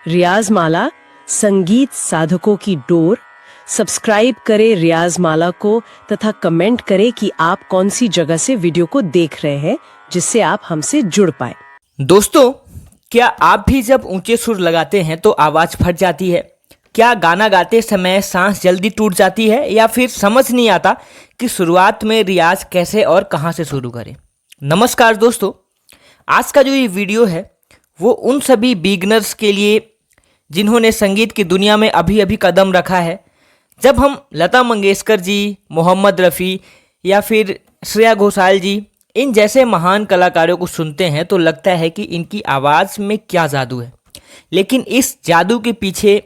रियाज माला संगीत साधकों की डोर। सब्सक्राइब करें रियाज माला को तथा कमेंट करें कि आप कौन सी जगह से वीडियो को देख रहे हैं, जिससे आप हमसे जुड़ पाए। दोस्तों, क्या आप भी जब ऊंचे सुर लगाते हैं तो आवाज़ फट जाती है? क्या गाना गाते समय सांस जल्दी टूट जाती है, या फिर समझ नहीं आता कि शुरुआत में रियाज कैसे और कहां से शुरू करें? नमस्कार दोस्तों, आज का जो ये वीडियो है वो उन सभी बिगनर्स के लिए जिन्होंने संगीत की दुनिया में अभी अभी कदम रखा है। जब हम लता मंगेशकर जी, मोहम्मद रफ़ी या फिर श्रेया घोषाल जी, इन जैसे महान कलाकारों को सुनते हैं तो लगता है कि इनकी आवाज़ में क्या जादू है। लेकिन इस जादू के पीछे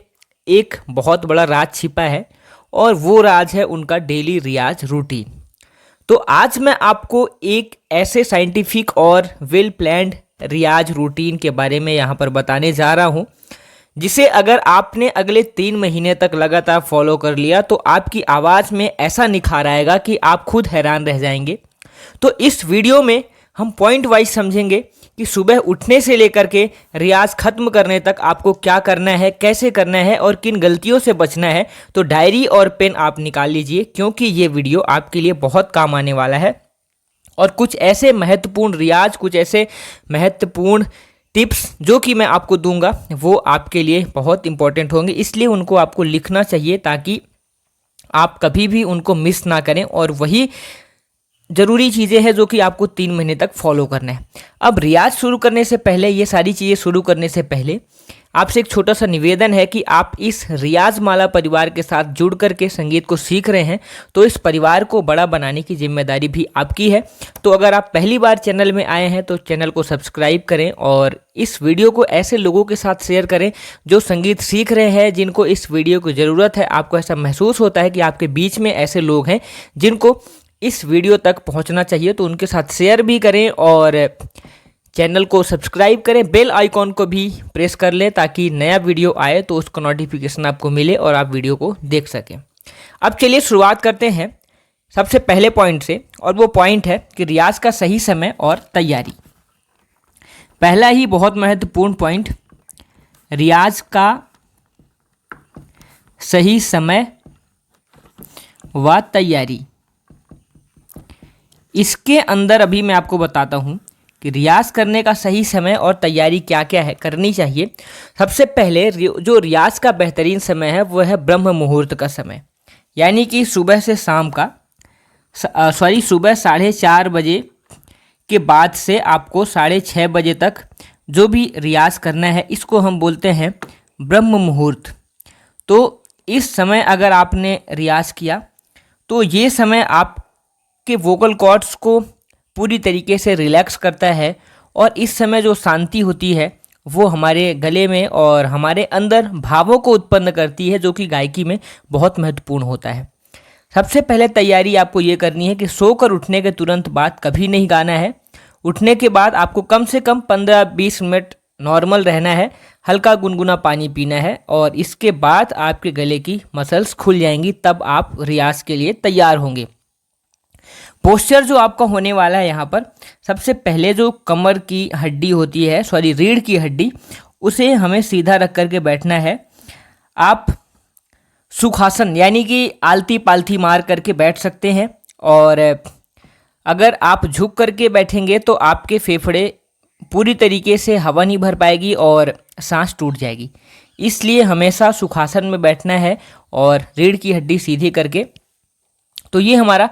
एक बहुत बड़ा राज छिपा है, और वो राज है उनका डेली रियाज रूटीन। तो आज मैं आपको एक ऐसे साइंटिफिक और वेल प्लान्ड रियाज रूटीन के बारे में यहाँ पर बताने जा रहा हूँ, जिसे अगर आपने अगले 3 महीने तक लगातार फॉलो कर लिया तो आपकी आवाज़ में ऐसा निखार आएगा कि आप खुद हैरान रह जाएंगे। तो इस वीडियो में हम पॉइंट वाइज समझेंगे कि सुबह उठने से लेकर के रियाज ख़त्म करने तक आपको क्या करना है, कैसे करना है और किन गलतियों से बचना है। तो डायरी और पेन आप निकाल लीजिए, क्योंकि ये वीडियो आपके लिए बहुत काम आने वाला है। और कुछ ऐसे महत्वपूर्ण रियाज, कुछ ऐसे महत्वपूर्ण टिप्स जो कि मैं आपको दूंगा वो आपके लिए बहुत इंपॉर्टेंट होंगे, इसलिए उनको आपको लिखना चाहिए ताकि आप कभी भी उनको मिस ना करें। और वही ज़रूरी चीज़ें हैं जो कि आपको 3 महीने तक फॉलो करना है। अब रियाज शुरू करने से पहले, ये सारी चीज़ें शुरू करने से पहले आपसे एक छोटा सा निवेदन है कि आप इस रियाज माला परिवार के साथ जुड़ करके संगीत को सीख रहे हैं, तो इस परिवार को बड़ा बनाने की जिम्मेदारी भी आपकी है। तो अगर आप पहली बार चैनल में आए हैं तो चैनल को सब्सक्राइब करें और इस वीडियो को ऐसे लोगों के साथ शेयर करें जो संगीत सीख रहे हैं, जिनको इस वीडियो की ज़रूरत है। आपको ऐसा महसूस होता है कि आपके बीच में ऐसे लोग हैं जिनको इस वीडियो तक पहुंचना चाहिए, तो उनके साथ शेयर भी करें और चैनल को सब्सक्राइब करें। बेल आइकॉन को भी प्रेस कर लें ताकि नया वीडियो आए तो उसका नोटिफिकेशन आपको मिले और आप वीडियो को देख सकें। अब चलिए शुरुआत करते हैं सबसे पहले पॉइंट से, और वो पॉइंट है कि रियाज का सही समय और तैयारी। पहला ही बहुत महत्वपूर्ण पॉइंट, रियाज का सही समय व तैयारी। इसके अंदर अभी मैं आपको बताता हूँ कि रियाज करने का सही समय और तैयारी क्या क्या है, करनी चाहिए। सबसे पहले जो रियाज का बेहतरीन समय है वो है ब्रह्म मुहूर्त का समय, यानी कि सुबह से शाम का सुबह 4:30 बजे के बाद से आपको 6:30 बजे तक जो भी रियाज करना है, इसको हम बोलते हैं ब्रह्म मुहूर्त। तो इस समय अगर आपने रियाज किया तो ये समय आप के वोकल कॉर्ड्स को पूरी तरीके से रिलैक्स करता है, और इस समय जो शांति होती है वो हमारे गले में और हमारे अंदर भावों को उत्पन्न करती है, जो कि गायकी में बहुत महत्वपूर्ण होता है। सबसे पहले तैयारी आपको ये करनी है कि सोकर उठने के तुरंत बाद कभी नहीं गाना है। उठने के बाद आपको कम से कम 15-20 मिनट नॉर्मल रहना है, हल्का गुनगुना पानी पीना है, और इसके बाद आपके गले की मसल्स खुल जाएंगी, तब आप रियाज के लिए तैयार होंगे। पोस्चर जो आपका होने वाला है, यहाँ पर सबसे पहले जो कमर की हड्डी होती है, रीढ़ की हड्डी, उसे हमें सीधा रख करके बैठना है। आप सुखासन यानी कि आलती पालथी मार करके बैठ सकते हैं, और अगर आप झुक करके बैठेंगे तो आपके फेफड़े पूरी तरीके से हवा नहीं भर पाएगी और सांस टूट जाएगी। इसलिए हमेशा सुखासन में बैठना है और रीढ़ की हड्डी सीधी करके। तो ये हमारा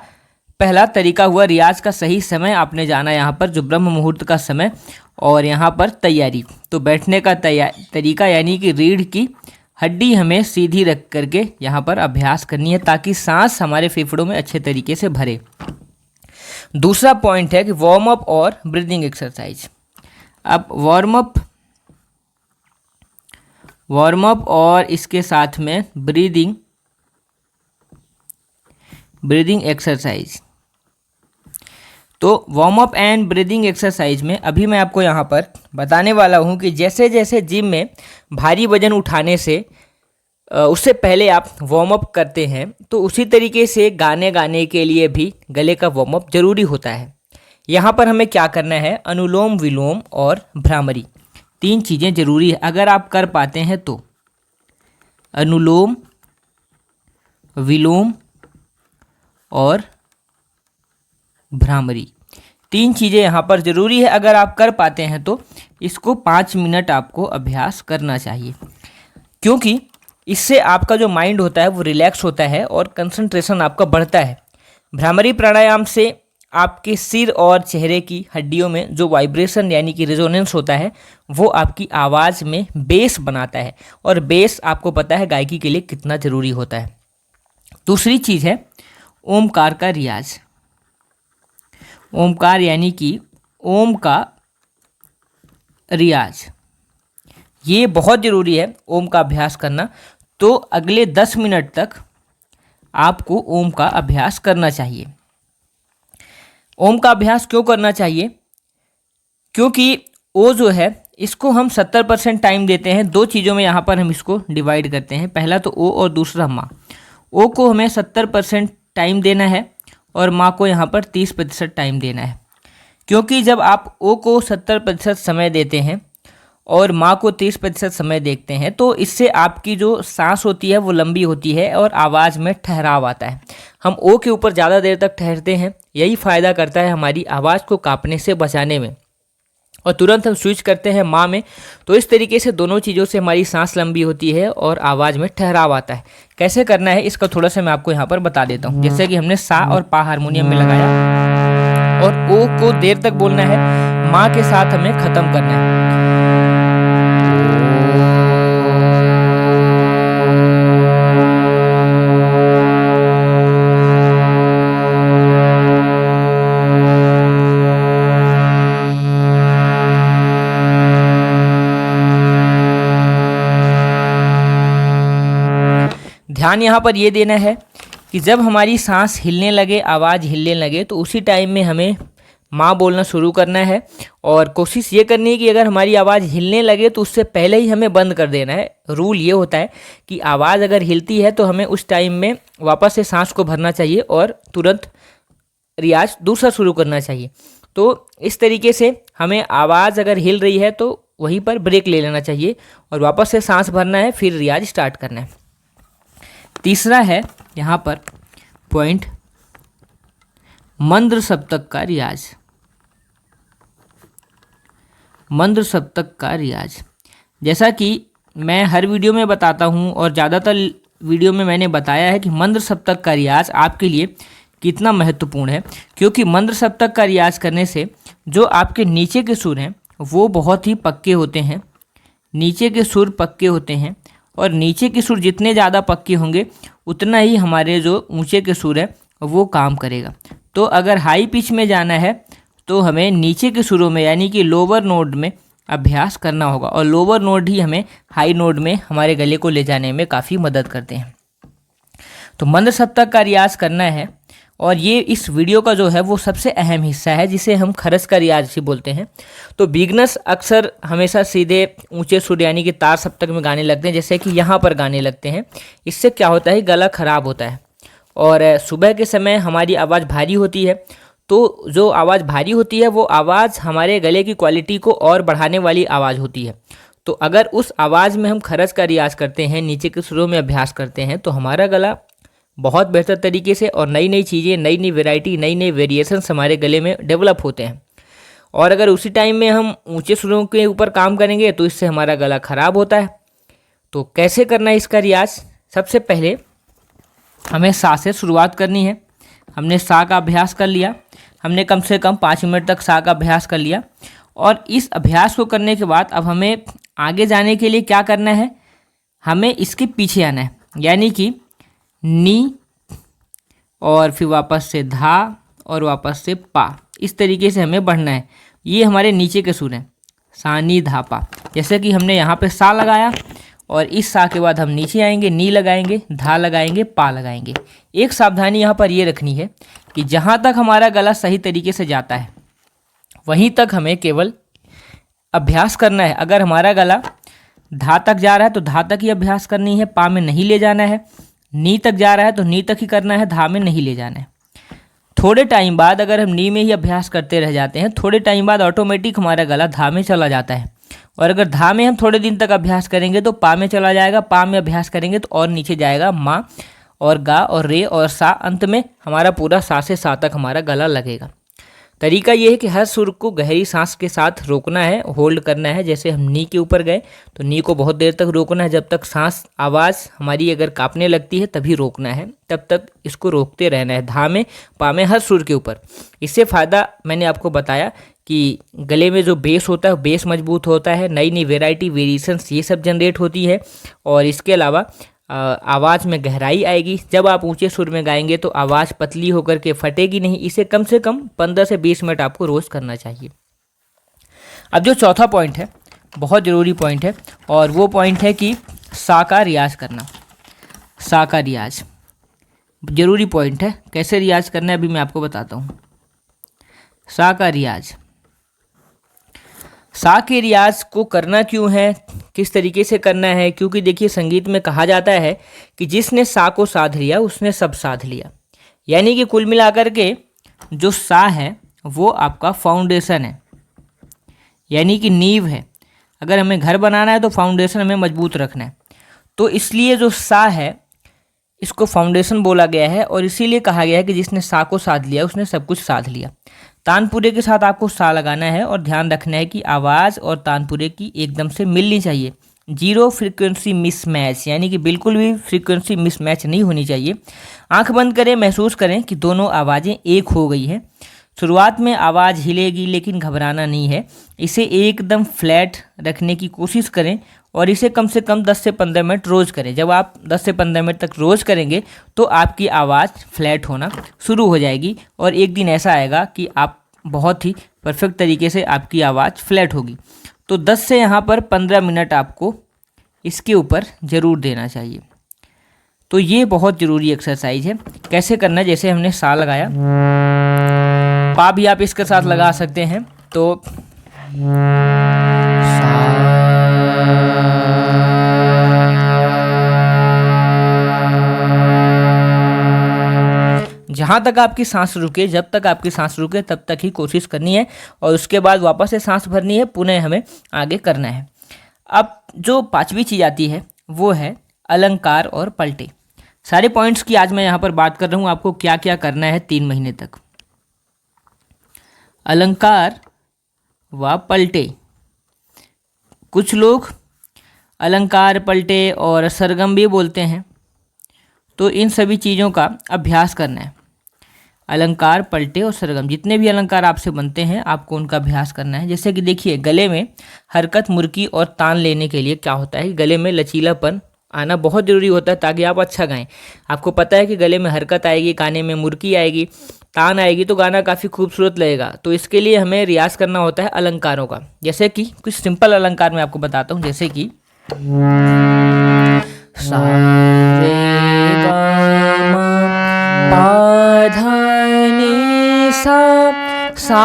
पहला तरीका हुआ रियाज का सही समय आपने जाना यहाँ पर, जो ब्रह्म मुहूर्त का समय। और यहाँ पर तैयारी, तो बैठने का तरीका यानी कि रीढ़ की हड्डी हमें सीधी रख करके यहाँ पर अभ्यास करनी है, ताकि सांस हमारे फेफड़ों में अच्छे तरीके से भरे। दूसरा पॉइंट है कि वार्म अप और ब्रीदिंग एक्सरसाइज। अब वार्म अप और इसके साथ में ब्रीदिंग एक्सरसाइज। तो warm up and breathing exercise में अभी मैं आपको यहाँ पर बताने वाला हूँ कि जैसे जैसे जिम में भारी वजन उठाने से उससे पहले आप वार्म अप करते हैं, तो उसी तरीके से गाने के लिए भी गले का वार्म अप जरूरी होता है। यहाँ पर हमें क्या करना है, अनुलोम विलोम और भ्रामरी 3 चीज़ें ज़रूरी है अगर आप कर पाते हैं तो। अनुलोम विलोम और भ्रामरी, 3 चीज़ें यहाँ पर ज़रूरी है अगर आप कर पाते हैं तो इसको 5 मिनट आपको अभ्यास करना चाहिए, क्योंकि इससे आपका जो माइंड होता है वो रिलैक्स होता है और कंसंट्रेशन आपका बढ़ता है। भ्रामरी प्राणायाम से आपके सिर और चेहरे की हड्डियों में जो वाइब्रेशन यानी कि रेजोनेंस होता है वो आपकी आवाज़ में बेस बनाता है, और बेस आपको पता है गायकी के लिए कितना ज़रूरी होता है। दूसरी चीज़ है ओमकार का रियाज। ओमकार यानी कि ओम का रियाज, ये बहुत ज़रूरी है ओम का अभ्यास करना। तो अगले 10 मिनट तक आपको ओम का अभ्यास करना चाहिए। ओम का अभ्यास क्यों करना चाहिए? क्योंकि ओ जो है इसको हम 70% टाइम देते हैं। 2 चीज़ों में यहाँ पर हम इसको डिवाइड करते हैं, पहला तो ओ और दूसरा माँ। ओ को हमें 70% टाइम देना है और माँ को यहाँ पर 30% टाइम देना है। क्योंकि जब आप ओ को 70% समय देते हैं और माँ को 30% समय देखते हैं तो इससे आपकी जो सांस होती है वो लंबी होती है और आवाज़ में ठहराव आता है। हम ओ के ऊपर ज़्यादा देर तक ठहरते हैं, यही फ़ायदा करता है हमारी आवाज़ को कांपने से बचाने में, और तुरंत हम स्विच करते हैं माँ में। तो इस तरीके से दोनों चीज़ों से हमारी सांस लंबी होती है और आवाज़ में ठहराव आता है। कैसे करना है इसका थोड़ा सा मैं आपको यहाँ पर बता देता हूँ। जैसे कि हमने सा और पा हारमोनियम में लगाया और ओ को देर तक बोलना है, माँ के साथ हमें ख़त्म करना है। ध्यान यहाँ पर ये देना है कि जब हमारी सांस हिलने लगे, आवाज़ हिलने लगे, तो उसी टाइम में हमें माँ बोलना शुरू करना है। और कोशिश ये करनी है कि अगर हमारी आवाज़ हिलने लगे तो उससे पहले ही हमें बंद कर देना है। रूल ये होता है कि आवाज़ अगर हिलती है तो हमें उस टाइम में वापस से सांस को भरना चाहिए और तुरंत रियाज दूसरा शुरू करना चाहिए। तो इस तरीके से हमें आवाज़ अगर हिल रही है तो वहीं पर ब्रेक ले लेना चाहिए और वापस से सांस भरना है, फिर रियाज स्टार्ट करना है। तीसरा है यहाँ पर पॉइंट मंद्र सप्तक का रियाज। मंद्र सप्तक का रियाज, जैसा कि मैं हर वीडियो में बताता हूँ और ज़्यादातर वीडियो में मैंने बताया है कि मंद्र सप्तक का रियाज आपके लिए कितना महत्वपूर्ण है। क्योंकि मंद्र सप्तक का रियाज करने से जो आपके नीचे के सुर हैं वो बहुत ही पक्के होते हैं। नीचे के सुर पक्के होते हैं और नीचे के सुर जितने ज़्यादा पक्के होंगे उतना ही हमारे जो ऊंचे के सुर है वो काम करेगा। तो अगर हाई पिच में जाना है तो हमें नीचे के सुरों में यानी कि लोअर नोड में अभ्यास करना होगा, और लोअर नोड ही हमें हाई नोड में हमारे गले को ले जाने में काफ़ी मदद करते हैं। तो मंद्र सप्तक का रियाज करना है, और ये इस वीडियो का जो है वो सबसे अहम हिस्सा है जिसे हम खरस का रियाज ही बोलते हैं। तो बिगनर्स अक्सर हमेशा सीधे ऊंचे सुर यानी कि तार सप्तक में गाने लगते हैं, जैसे कि यहाँ पर गाने लगते हैं। इससे क्या होता है, गला खराब होता है। और सुबह के समय हमारी आवाज़ भारी होती है, तो जो आवाज़ भारी होती है वो आवाज़ हमारे गले की क्वालिटी को और बढ़ाने वाली आवाज़ होती है। तो अगर उस आवाज़ में हम खरस का रियाज करते हैं, नीचे के सुरों में अभ्यास करते हैं, तो हमारा गला बहुत बेहतर तरीके से और नई नई चीज़ें, नई नई वैरायटी, नई नई वेरिएशंस हमारे गले में डेवलप होते हैं। और अगर उसी टाइम में हम ऊंचे सुरों के ऊपर काम करेंगे तो इससे हमारा गला ख़राब होता है। तो कैसे करना है इसका रियाज? सबसे पहले हमें सा से शुरुआत करनी है। हमने सा का अभ्यास कर लिया, हमने कम से कम 5 मिनट तक सा का अभ्यास कर लिया। और इस अभ्यास को करने के बाद अब हमें आगे जाने के लिए क्या करना है, हमें इसके पीछे आना है, यानी कि नी और फिर वापस से धा और वापस से पा, इस तरीके से हमें बढ़ना है। ये हमारे नीचे के सुर हैं, सा नी धा पा। जैसे कि हमने यहाँ पे सा लगाया और इस सा के बाद हम नीचे आएंगे, नी लगाएंगे, धा लगाएंगे, पा लगाएंगे। एक सावधानी यहाँ पर ये रखनी है कि जहाँ तक हमारा गला सही तरीके से जाता है वहीं तक हमें केवल अभ्यास करना है। अगर हमारा गला धा तक जा रहा है तो धा तक ही अभ्यास करनी है, पा में नहीं ले जाना है। नी तक जा रहा है तो नी तक ही करना है, धा में नहीं ले जाना है। थोड़े टाइम बाद अगर हम नी में ही अभ्यास करते रह जाते हैं, थोड़े टाइम बाद ऑटोमेटिक हमारा गला धा में चला जाता है और अगर धा में हम थोड़े दिन तक अभ्यास करेंगे तो पा में चला जाएगा, पा में अभ्यास करेंगे तो और नीचे जाएगा मा और गा और रे और सा, अंत में हमारा पूरा सा से सा तक हमारा गला लगेगा। तरीका ये है कि हर सुर को गहरी सांस के साथ रोकना है, होल्ड करना है। जैसे हम नी के ऊपर गए तो नी को बहुत देर तक रोकना है, जब तक सांस आवाज़ हमारी अगर कांपने लगती है तभी रोकना है, तब तक इसको रोकते रहना है, धा में पा में हर सुर के ऊपर। इससे फ़ायदा मैंने आपको बताया कि गले में जो बेस होता है बेस मजबूत होता है, नई नई वेराइटी वेरिएशंस ये सब जनरेट होती है, और इसके अलावा आवाज़ में गहराई आएगी। जब आप ऊंचे सुर में गाएंगे तो आवाज़ पतली होकर के फटेगी नहीं। इसे कम से कम 15 से 20 मिनट आपको रोज़ करना चाहिए। अब जो चौथा पॉइंट है बहुत ज़रूरी पॉइंट है, और वो पॉइंट है कि सा का रियाज करना। सा का रियाज ज़रूरी पॉइंट है। कैसे रियाज करना है अभी मैं आपको बताता हूँ। सा का रियाज, सा के रियाज को करना क्यों है, किस तरीके से करना है, क्योंकि देखिए संगीत में कहा जाता है कि जिसने सा को साध लिया उसने सब साध लिया। यानी कि कुल मिलाकर के जो सा है वो आपका फाउंडेशन है, यानी कि नींव है। अगर हमें घर बनाना है तो फाउंडेशन हमें मजबूत रखना है, तो इसलिए जो सा है इसको फाउंडेशन बोला गया है, और इसीलिए कहा गया है कि जिसने सा को साध लिया उसने सब कुछ साध लिया। तानपुरे के साथ आपको सा लगाना है, और ध्यान रखना है कि आवाज़ और तानपुरे की एकदम से मिलनी चाहिए। 0 फ्रीक्वेंसी मिसमैच, यानी कि बिल्कुल भी फ्रीक्वेंसी मिसमैच नहीं होनी चाहिए। आंख बंद करें, महसूस करें कि दोनों आवाज़ें एक हो गई हैं। शुरुआत में आवाज़ हिलेगी लेकिन घबराना नहीं है। इसे एकदम फ्लैट रखने की कोशिश करें, और इसे कम से कम 10 से 15 मिनट रोज़ करें। जब आप 10 से 15 मिनट तक रोज़ करेंगे तो आपकी आवाज़ फ्लैट होना शुरू हो जाएगी, और एक दिन ऐसा आएगा कि आप बहुत ही परफेक्ट तरीके से आपकी आवाज़ फ्लैट होगी। तो 10 से यहाँ पर 15 मिनट आपको इसके ऊपर ज़रूर देना चाहिए। तो ये बहुत ज़रूरी एक्सरसाइज है। कैसे करना है, जैसे हमने सा लगाया, पा भी आप इसके साथ लगा सकते हैं। तो जहाँ तक आपकी सांस रुके, जब तक आपकी सांस रुके तब तक ही कोशिश करनी है, और उसके बाद वापस से सांस भरनी है, पुनः हमें आगे करना है। अब जो पांचवी चीज़ आती है वो है अलंकार और पलटे। सारे पॉइंट्स की आज मैं यहाँ पर बात कर रहा हूँ, आपको क्या क्या करना है 3 महीने तक। अलंकार व पलटे, कुछ लोग अलंकार, पलटे और सरगम भी बोलते हैं, तो इन सभी चीज़ों का अभ्यास करना है। अलंकार, पलटे और सरगम, जितने भी अलंकार आपसे बनते हैं आपको उनका अभ्यास करना है। जैसे कि देखिए गले में हरकत, मुर्की और तान लेने के लिए क्या होता है, गले में लचीलापन आना बहुत ज़रूरी होता है ताकि आप अच्छा गाएं। आपको पता है कि गले में हरकत आएगी, काने में मुर्की आएगी, तान आएगी तो गाना काफ़ी खूबसूरत लगेगा। तो इसके लिए हमें रियाज करना होता है अलंकारों का। जैसे कि कुछ सिंपल अलंकार मैं आपको बताता हूँ, जैसे कि सा रे गा मा पा धा नी सा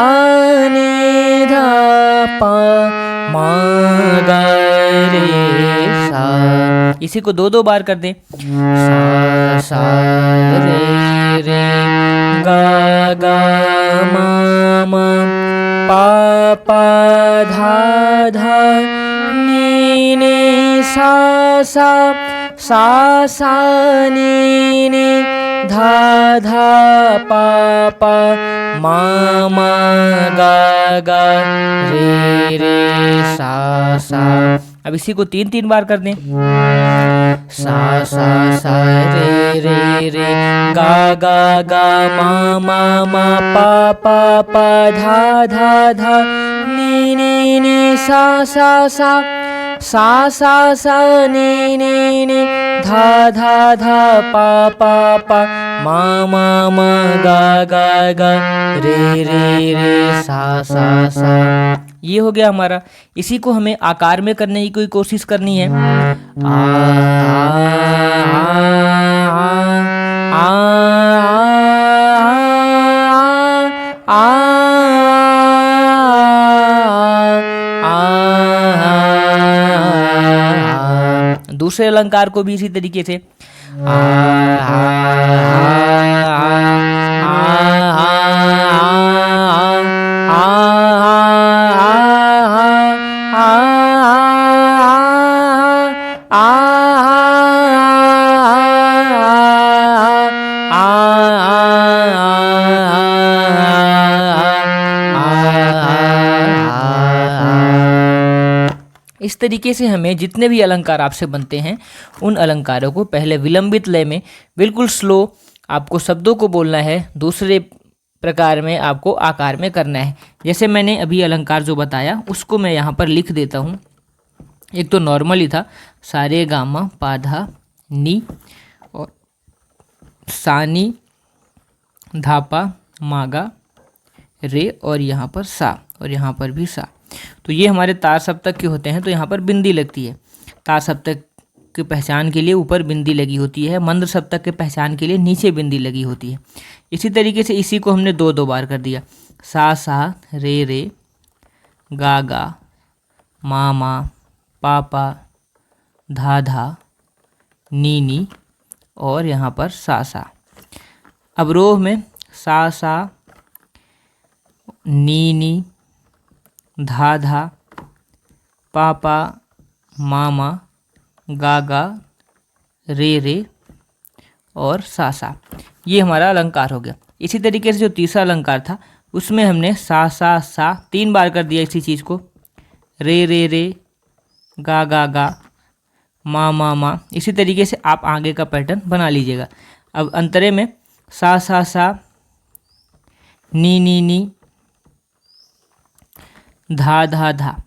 नी धा पा मा गा रे सा। इसी को 2-2 बार कर दें। सा रे रे गा गा मा मा पा पा धा धा नी नी सा सा नी धा धा पा पा मा मा गा गा रे रे सा। अब इसी को 3-3 बार कर दें। सा रे रे गा गा गा मा पा पा धा धा नी सा नी धा धा पा पा मा गा गा रे रे सा। ये हो गया हमारा। इसी को हमें आकार में करने की कोई कोशिश करनी है। दूसरे अलंकार को भी इसी तरीके से इस तरीके से हमें जितने भी अलंकार आपसे बनते हैं उन अलंकारों को पहले विलंबित लय में बिल्कुल स्लो आपको शब्दों को बोलना है, दूसरे प्रकार में आपको आकार में करना है। जैसे मैंने अभी अलंकार जो बताया उसको मैं यहाँ पर लिख देता हूँ। एक तो नॉर्मल ही था, सारे गामा पाधा नी और सानी धापा मागा रे और यहाँ पर सा और यहाँ पर भी सा। तो ये हमारे तार सप्तक के होते हैं, तो यहाँ पर बिंदी लगती है। तार सप्तक की पहचान के लिए ऊपर बिंदी लगी होती है, मंद्र सप्तक के पहचान के लिए नीचे बिंदी लगी होती है। इसी तरीके से इसी को हमने दो बार कर दिया, सा सा रे रे गा गा मा मा पा पा धा धा नी नी और यहाँ पर सा सा। अवरोह में सा सा नी नी धा धा पा पा मा मा गा गा रे रे और सा सा। ये हमारा अलंकार हो गया। इसी तरीके से जो तीसरा अलंकार था उसमें हमने सा सा सा 3 बार कर दिया इसी चीज़ को, रे रे रे गा गा गा मा मा मा। इसी तरीके से आप आगे का पैटर्न बना लीजिएगा। अब अंतरे में सा सा सा नी नी नी धा धा धा।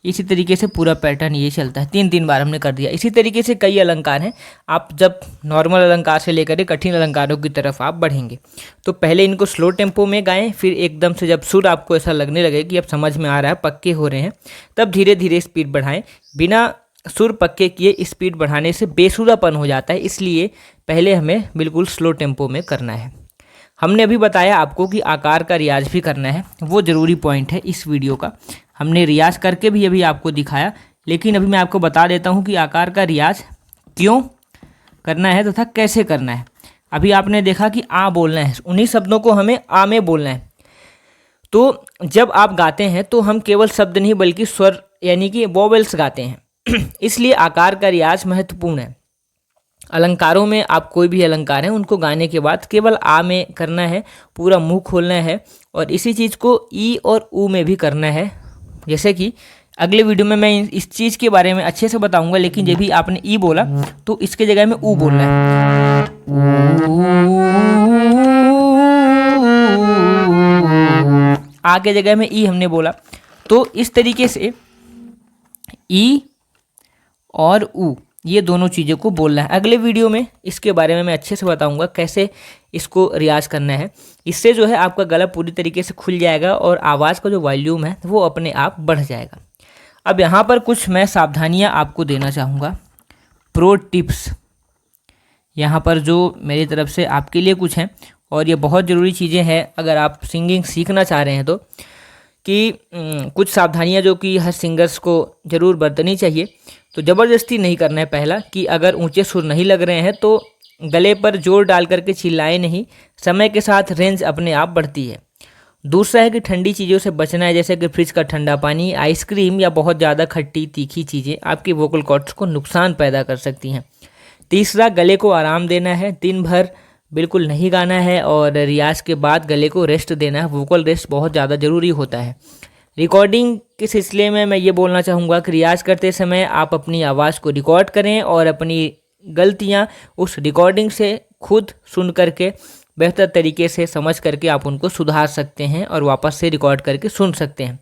इसी तरीके से पूरा पैटर्न ये चलता है। 3 बार हमने कर दिया। इसी तरीके से कई अलंकार हैं। आप जब नॉर्मल अलंकार से लेकर कठिन अलंकारों की तरफ आप बढ़ेंगे तो पहले इनको स्लो टेम्पो में गाएं, फिर एकदम से जब सुर आपको ऐसा लगने लगे कि अब समझ में आ रहा है, पक्के हो रहे हैं, तब धीरे धीरे स्पीड बढ़ाएं। बिना सुर पक्के किए स्पीड बढ़ाने से बेसुरापन हो जाता है, इसलिए पहले हमें बिल्कुल स्लो टेम्पो में करना है। हमने अभी बताया आपको कि आकार का रियाज भी करना है, वो ज़रूरी पॉइंट है इस वीडियो का। हमने रियाज करके भी अभी आपको दिखाया, लेकिन अभी मैं आपको बता देता हूँ कि आकार का रियाज क्यों करना है तथा कैसे करना है। अभी आपने देखा कि आ बोलना है, उन्हीं शब्दों को हमें आ में बोलना है। तो जब आप गाते हैं तो हम केवल शब्द नहीं बल्कि स्वर यानी कि वोवेल्स गाते हैं, इसलिए आकार का रियाज महत्वपूर्ण है। अलंकारों में आप कोई भी अलंकार हैं उनको गाने के बाद केवल आ में करना है, पूरा मुंह खोलना है, और इसी चीज़ को ई और ऊ में भी करना है। जैसे कि अगले वीडियो में मैं इस चीज़ के बारे में अच्छे से बताऊंगा, लेकिन जब भी आपने ई बोला तो इसके जगह में ऊ बोलना है। आ के जगह में ई हमने बोला, तो इस तरीके से ई और ऊ ये दोनों चीज़ों को बोलना है। अगले वीडियो में इसके बारे में मैं अच्छे से बताऊंगा कैसे इसको रियाज करना है। इससे जो है आपका गला पूरी तरीके से खुल जाएगा और आवाज़ का जो वॉल्यूम है वो अपने आप बढ़ जाएगा। अब यहाँ पर कुछ मैं सावधानियाँ आपको देना चाहूँगा, प्रो टिप्स यहाँ पर जो मेरी तरफ से आपके लिए कुछ हैं, और ये बहुत ज़रूरी चीज़ें हैं अगर आप सिंगिंग सीखना चाह रहे हैं तो, कि कुछ सावधानियाँ जो कि हर सिंगर्स को ज़रूर बरतनी चाहिए। तो ज़बरदस्ती नहीं करना है। पहला कि अगर ऊंचे सुर नहीं लग रहे हैं तो गले पर जोर डाल करके चिल्लाएं नहीं, समय के साथ रेंज अपने आप बढ़ती है। दूसरा है कि ठंडी चीज़ों से बचना है, जैसे कि फ्रिज का ठंडा पानी, आइसक्रीम या बहुत ज़्यादा खट्टी तीखी चीज़ें आपकी वोकल कॉर्ड्स को नुकसान पैदा कर सकती हैं। तीसरा, गले को आराम देना है, दिन भर बिल्कुल नहीं गाना है और रियाज के बाद गले को रेस्ट देना है। वोकल रेस्ट बहुत ज़्यादा ज़रूरी होता है। रिकॉर्डिंग के सिलसिले में मैं ये बोलना चाहूँगा कि रियाज करते समय आप अपनी आवाज़ को रिकॉर्ड करें और अपनी गलतियाँ उस रिकॉर्डिंग से खुद सुन करके बेहतर तरीके से समझ करके आप उनको सुधार सकते हैं और वापस से रिकॉर्ड करके सुन सकते हैं।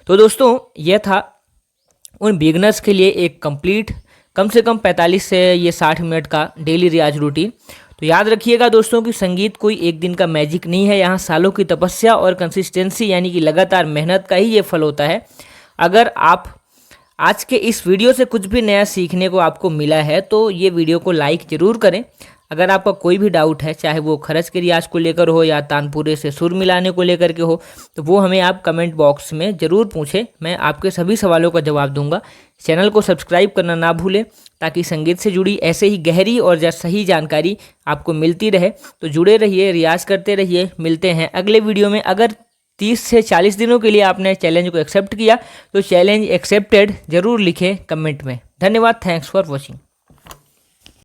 तो दोस्तों, यह था उन बिगनर्स के लिए एक कंप्लीट कम से कम 45 से ये 60 मिनट का डेली रियाज रूटीन। तो याद रखिएगा दोस्तों कि संगीत कोई एक दिन का मैजिक नहीं है, यहाँ सालों की तपस्या और कंसिस्टेंसी यानी कि लगातार मेहनत का ही ये फल होता है। अगर आप आज के इस वीडियो से कुछ भी नया सीखने को आपको मिला है तो ये वीडियो को लाइक ज़रूर करें। अगर आपका कोई भी डाउट है, चाहे वो खरज के रियाज को लेकर हो या तानपुरे से सुर मिलाने को लेकर के हो, तो वो हमें आप कमेंट बॉक्स में ज़रूर पूछें, मैं आपके सभी सवालों का जवाब दूंगा। चैनल को सब्सक्राइब करना ना भूलें ताकि संगीत से जुड़ी ऐसे ही गहरी और सही जानकारी आपको मिलती रहे। तो जुड़े रहिए, रियाज करते रहिए। मिलते हैं अगले वीडियो में। अगर 30 से 40 दिनों के लिए आपने चैलेंज को एक्सेप्ट किया तो चैलेंज एक्सेप्टेड ज़रूर लिखें कमेंट में। धन्यवाद। Thanks for watching.